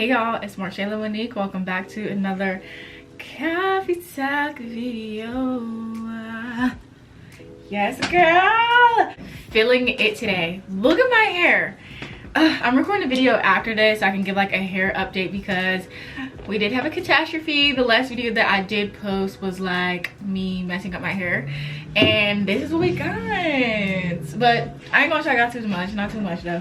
Hey y'all, it's Marshayla Monique. Welcome back to another coffee talk video. Yes, girl! Feeling it today. Look at my hair. I'm recording a video after this so I can give like a hair update because we did have a catastrophe. The last video that I did post was like me messing up my hair, and this is what we got. But I ain't gonna check out too much, not too much though,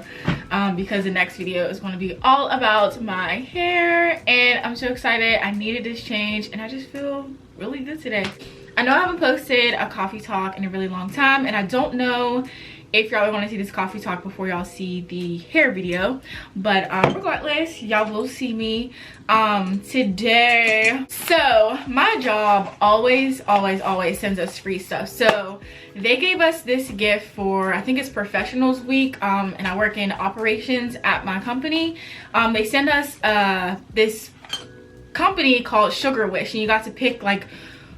because the next video is going to be all about my hair, and I'm so excited. I needed this change and I just feel really good today. I know I haven't posted a coffee talk in a really long time, and I don't know if y'all want to see this coffee talk before y'all see the hair video, but regardless, y'all will see me today. So my job always sends us free stuff. So they gave us this gift for, I think it's Professionals Week, and I work in operations at my company. They send us this company called Sugar Wish, and you got to pick like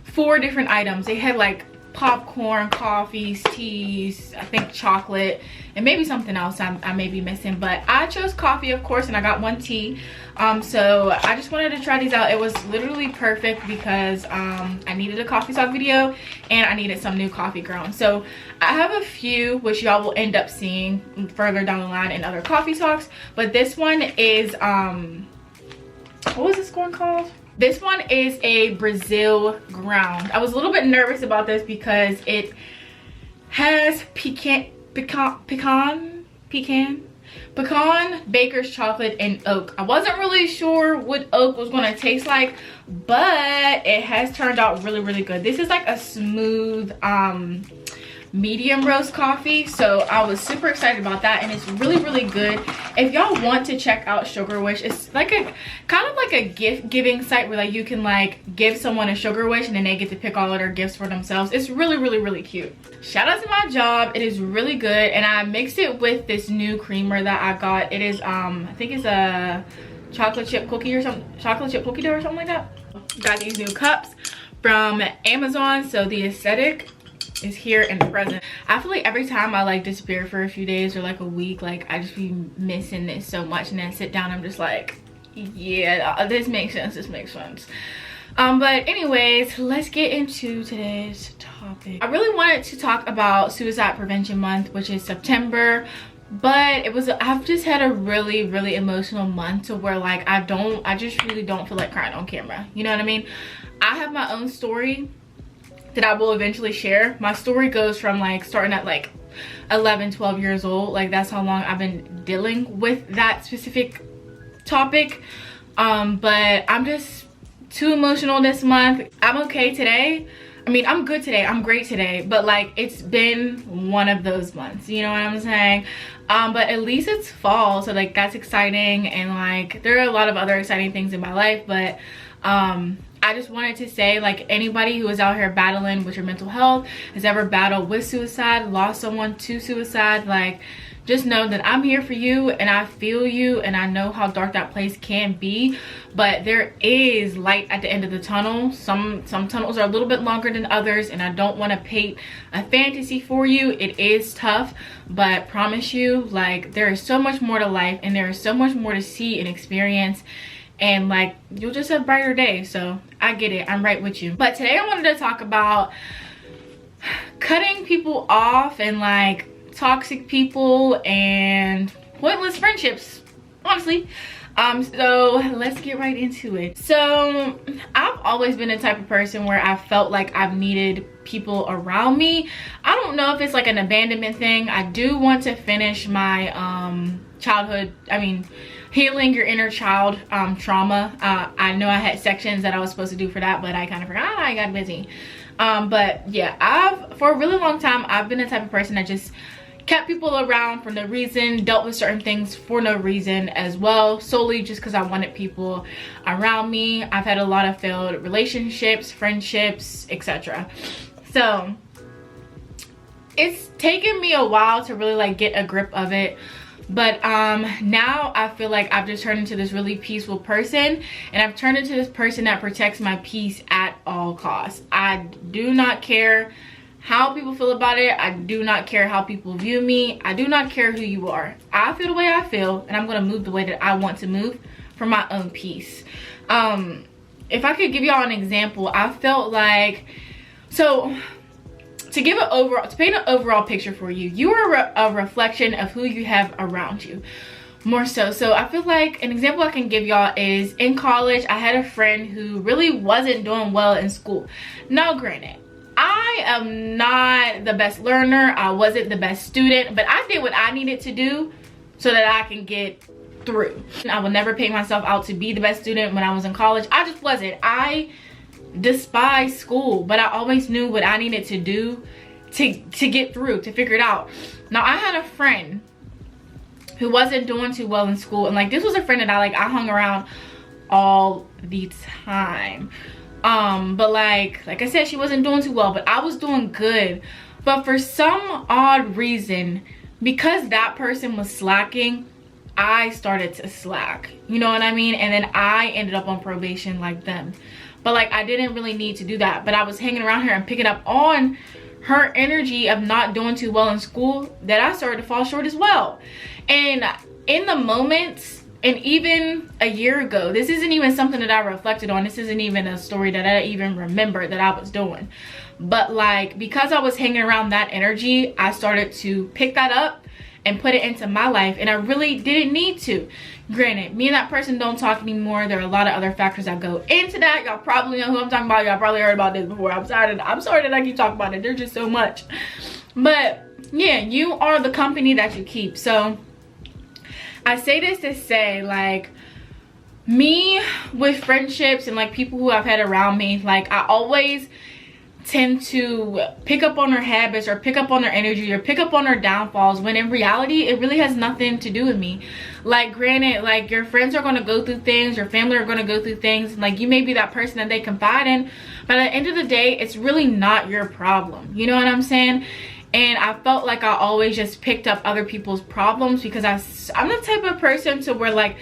4 different items. They had like popcorn, coffees, teas, I think chocolate, and maybe something else I may be missing, but I chose coffee, of course, and I got 1 tea. So I just wanted to try these out. It was literally perfect because I needed a coffee talk video and I needed some new coffee grounds. So I have a few which y'all will end up seeing further down the line in other coffee talks, but this one is what was this one called? This one is a Brazil ground. I was a little bit nervous about this because it has pecan, baker's chocolate, and oak. I wasn't really sure what oak was going to taste like, but it has turned out really good. This is like a smooth medium roast coffee, so I was super excited about that, and it's really good. If y'all want to check out Sugar Wish, it's like a kind of like a gift giving site where like you can like give someone a sugar wish and then they get to pick all of their gifts for themselves. It's really cute. Shout out to my job. It is really good, and I mixed it with this new creamer that I got. It is I think it's a chocolate chip cookie or something, chocolate chip cookie dough or something like that. Got these new cups from Amazon, so the aesthetic is here and present. I feel like every time I like disappear for a few days or like a week, like I just be missing this so much, and then I sit down, I'm just like, yeah, this makes sense, but anyways, let's get into today's topic. I really wanted to talk about Suicide Prevention Month, which is September, but I've just had a really emotional month to where like I just really don't feel like crying on camera, you know what I mean? I have my own story that I will eventually share. My story goes from like starting at like 11-12 years old. Like that's how long I've been dealing with that specific topic, but I'm just too emotional this month. I'm okay today. I mean, I'm good today, I'm great today, but like it's been one of those months, you know what I'm saying? But at least it's fall, so like that's exciting, and like there are a lot of other exciting things in my life, but I just wanted to say, like, anybody who is out here battling with your mental health, has ever battled with suicide, lost someone to suicide, like, just know that I'm here for you, and I feel you, and I know how dark that place can be, but there is light at the end of the tunnel. Some tunnels are a little bit longer than others, and I don't want to paint a fantasy for you. It is tough, but promise you, like, there is so much more to life, and there is so much more to see and experience, and like you'll just have brighter days. So I get it, I'm right with you. But today I wanted to talk about cutting people off and like toxic people and pointless friendships, honestly. So let's get right into it. So I've always been the type of person where I felt like I've needed people around me. I don't know if it's like an abandonment thing. I do want to finish my healing your inner child trauma. I know I had sections that I was supposed to do for that, but I kind of forgot. I got busy. But yeah, for a really long time, I've been the type of person that just kept people around for no reason, dealt with certain things for no reason as well, solely just because I wanted people around me. I've had a lot of failed relationships, friendships, etc. So it's taken me a while to really like get a grip of it, but now I feel like I've just turned into this really peaceful person, and I've turned into this person that protects my peace at all costs. I do not care how people feel about it. I do not care how people view me. I do not care who you are. I feel the way I feel, and I'm going to move the way that I want to move, for my own peace. If I could give y'all an example, I felt like, so to paint an overall picture for you, you are a reflection of who you have around you, more so. So I feel like an example I can give y'all is in college, I had a friend who really wasn't doing well in school. Now granted, I am not the best learner, I wasn't the best student, but I did what I needed to do so that I can get through. I would never paint myself out to be the best student when I was in college. I just wasn't. I despised school, but I always knew what I needed to do to get through, to figure it out. Now I had a friend who wasn't doing too well in school, and like this was a friend that I hung around all the time. But like I said, she wasn't doing too well, but I was doing good. But for some odd reason, because that person was slacking, I started to slack, you know what I mean? And then I ended up on probation like them. But like I didn't really need to do that, but I was hanging around her and picking up on her energy of not doing too well in school, that I started to fall short as well. And in the moments, and even a year ago, this isn't even something that I reflected on, this isn't even a story that I even remember that I was doing, but like because I was hanging around that energy, I started to pick that up and put it into my life, and I really didn't need to. Granted, me and that person don't talk anymore. There are a lot of other factors that go into that. Y'all probably know who I'm talking about. Y'all probably heard about this before. I'm sorry that I keep talking about it. There's just so much. But yeah, you are the company that you keep. So I say this to say, like, me with friendships and like people who I've had around me, like I always tend to pick up on their habits or pick up on their energy or pick up on their downfalls, when in reality it really has nothing to do with me. Like granted, like your friends are going to go through things, your family are going to go through things, and like you may be that person that they confide in, but at the end of the day, it's really not your problem, you know what I'm saying? And I felt like I always just picked up other people's problems because I'm the type of person to where, like,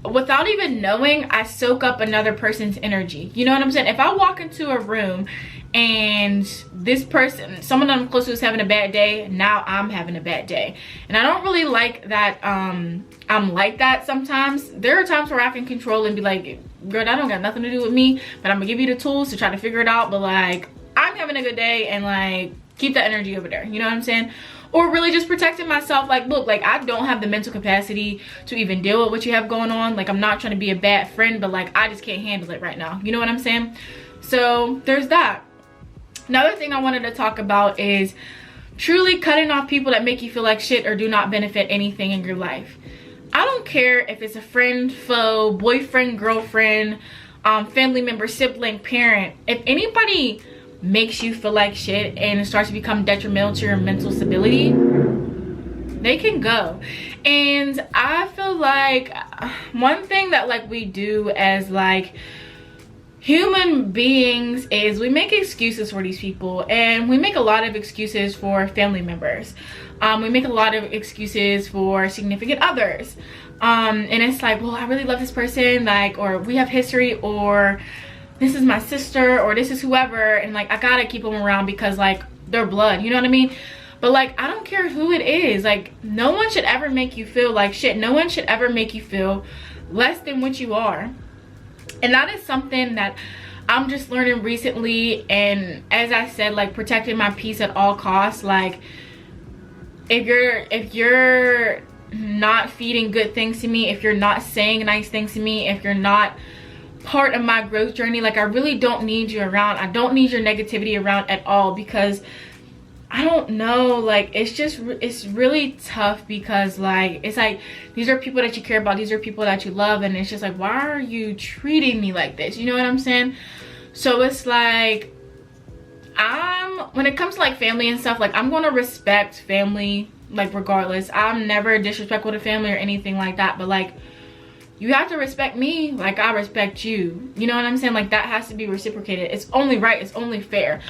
without even knowing, I soak up another person's energy. You know what I'm saying? If I walk into a room and this person, someone I'm close to, is having a bad day, now I'm having a bad day. And I don't really like that. I'm like that sometimes. There are times where I can control and be like, girl, that don't got nothing to do with me, but I'm gonna give you the tools to try to figure it out. But like, I'm having a good day, and like, keep that energy over there. You know what I'm saying? Or really just protecting myself, like, look, like I don't have the mental capacity to even deal with what you have going on. Like, I'm not trying to be a bad friend, but like I just can't handle it right now. You know what I'm saying? So there's that. Another thing I wanted to talk about is truly cutting off people that make you feel like shit or do not benefit anything in your life. I don't care if it's a friend, foe, boyfriend, girlfriend, family member, sibling, parent. If anybody makes you feel like shit and it starts to become detrimental to your mental stability, they can go. And I feel like one thing that like we do as like human beings is we make excuses for these people, and we make a lot of excuses for family members. We make a lot of excuses for significant others, and it's like, well, I really love this person, like, or we have history, or this is my sister, or this is whoever, and like I gotta keep them around because like they're blood, you know what I mean? But like, I don't care who it is. Like, no one should ever make you feel like shit. No one should ever make you feel less than what you are. And that is something that I'm just learning recently. And as I said, like, protecting my peace at all costs. Like, if you're not feeding good things to me, if you're not saying nice things to me, if you're not part of my growth journey, like, I really don't need you around. I don't need your negativity around at all, because I don't know, like, it's really tough, because like, it's like, these are people that you care about, these are people that you love, and it's just like, why are you treating me like this? You know what I'm saying? So it's like, when it comes to like family and stuff, like, I'm gonna respect family, like, regardless. I'm never disrespectful to family or anything like that, but like, you have to respect me like I respect you. You know what I'm saying? Like, that has to be reciprocated. It's only right, it's only fair.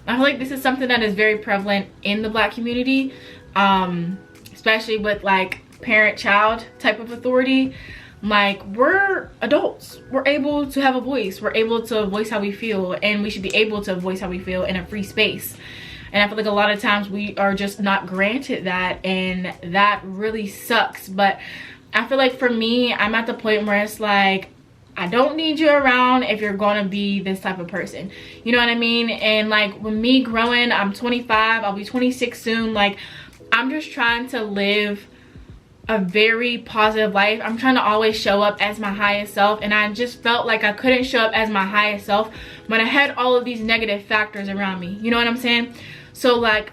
I feel like this is something that is very prevalent in the Black community, especially with like parent-child type of authority. Like, we're adults, we're able to have a voice, we're able to voice how we feel, and we should be able to voice how we feel in a free space. And I feel like a lot of times we are just not granted that, and that really sucks. But I feel like for me, I'm at the point where it's like, I don't need you around if you're gonna be this type of person. You know what I mean? And like with me growing, I'm 25, I'll be 26 soon. Like I'm just trying to live a very positive life. I'm trying to always show up as my highest self, and I just felt like I couldn't show up as my highest self when I had all of these negative factors around me. You know what I'm saying? So like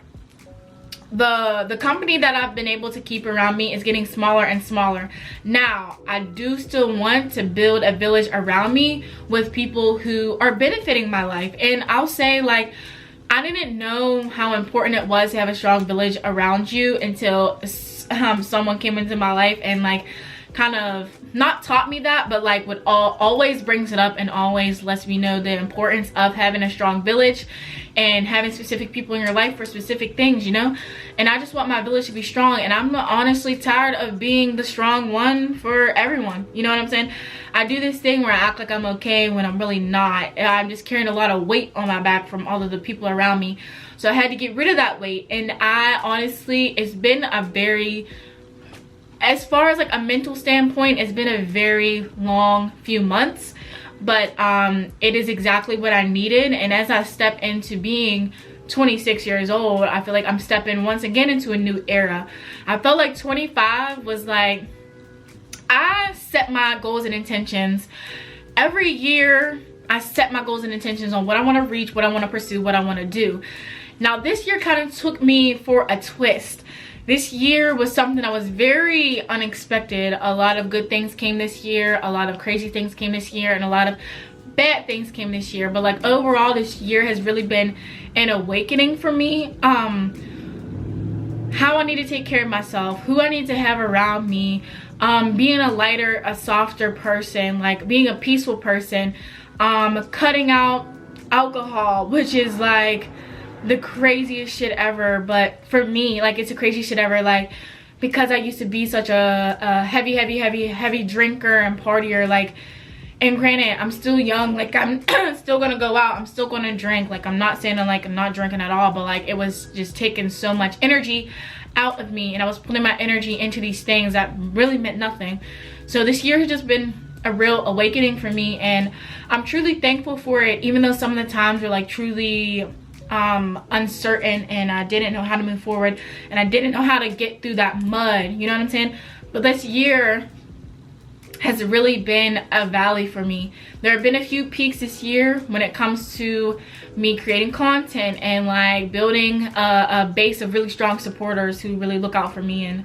the company that I've been able to keep around me is getting smaller and smaller. Now, I do still want to build a village around me with people who are benefiting my life. And I'll say, like, I didn't know how important it was to have a strong village around you until someone came into my life and like kind of not taught me that, but like would always brings it up and always lets me know the importance of having a strong village and having specific people in your life for specific things, you know. And I just want my village to be strong, and I'm honestly tired of being the strong one for everyone. You know what I'm saying? I do this thing where I act like I'm okay when I'm really not. I'm just carrying a lot of weight on my back from all of the people around me, so I had to get rid of that weight. And I honestly, it's been a very, as far as like a mental standpoint, it's been a very long few months, but it is exactly what I needed. And as I step into being 26 years old, I feel like I'm stepping once again into a new era. I felt like 25 was like, I set my goals and intentions every year. I set my goals and intentions on what I want to reach, what I want to pursue, what I want to do. Now this year kind of took me for a twist. This year was something that was very unexpected. A lot of good things came this year, a lot of crazy things came this year, and a lot of bad things came this year. But like overall, this year has really been an awakening for me. How I need to take care of myself, who I need to have around me, being a lighter, a softer person, like being a peaceful person, cutting out alcohol, which is like the craziest shit ever. But for me, like, it's the craziest shit ever, like, because I used to be such a heavy drinker and partier, like, and granted, I'm still young, like, I'm still gonna go out, I'm still gonna drink, like, I'm not saying like I'm not drinking at all, but like it was just taking so much energy out of me, and I was putting my energy into these things that really meant nothing. So this year has just been a real awakening for me, and I'm truly thankful for it, even though some of the times were like truly uncertain, and I didn't know how to move forward, and I didn't know how to get through that mud, you know what I'm saying? But this year has really been a valley for me. There have been a few peaks this year when it comes to me creating content and like building a base of really strong supporters who really look out for me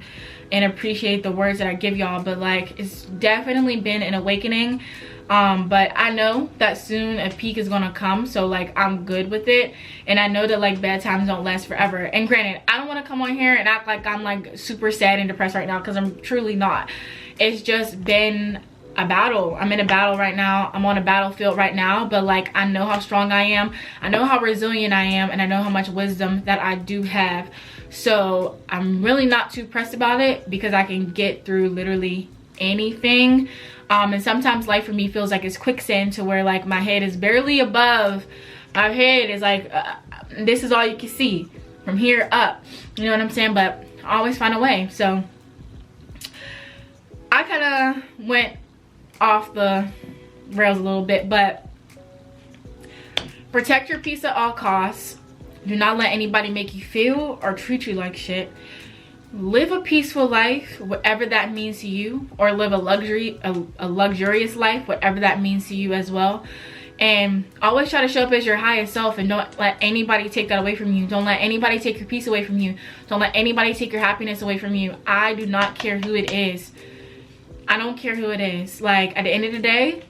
and appreciate the words that I give y'all. But like, it's definitely been an awakening. But I know that soon a peak is gonna come, so like I'm good with it, and I know that like bad times don't last forever. And granted, I don't want to come on here and act like I'm like super sad and depressed right now, because I'm truly not. It's just been a battle. I'm in a battle right now. I'm on a battlefield right now, but like I know how strong I am, I know how resilient I am, and I know how much wisdom that I do have. So I'm really not too pressed about it, because I can get through literally anything. And sometimes life for me feels like it's quicksand, to where like my head is barely above. My head is like, this is all you can see from here up. You know what I'm saying? But I always find a way. So I kind of went off the rails a little bit, but protect your peace at all costs. Do not let anybody make you feel or treat you like shit. Live a peaceful life, whatever that means to you, or live a luxurious life, whatever that means to you as well. And always try to show up as your highest self, and don't let anybody take that away from you. Don't let anybody take your peace away from you. Don't let anybody take your happiness away from you. I do not care who it is. I don't care who it is. Like, at the end of the day,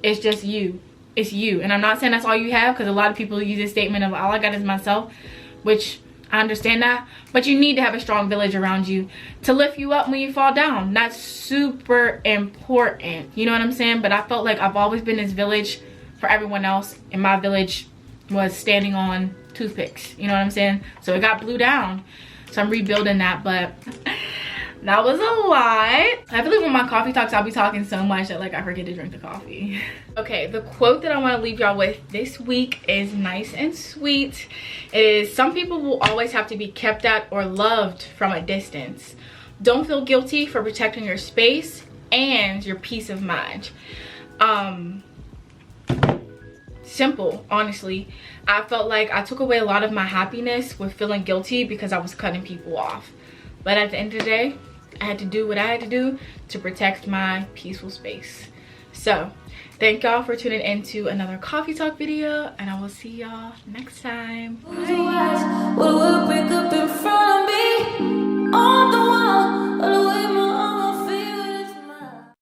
it's just you. It's you. And I'm not saying that's all you have, because a lot of people use this statement of all I got is myself, which I understand that, but you need to have a strong village around you to lift you up when you fall down. That's super important, you know what I'm saying? But I felt like I've always been this village for everyone else, and my village was standing on toothpicks, you know what I'm saying? So it got blew down, so I'm rebuilding that. But that was a lot. I feel like when my coffee talks, I'll be talking so much that like I forget to drink the coffee. Okay, the quote that I want to leave y'all with this week is nice and sweet. It is, some people will always have to be kept at or loved from a distance, don't feel guilty for protecting your space and your peace of mind. Simple, honestly. I felt like I took away a lot of my happiness with feeling guilty because I was cutting people off. But at the end of the day, I had to do what I had to do to protect my peaceful space. So thank y'all for tuning into another coffee talk video, and I will see y'all next time. Bye.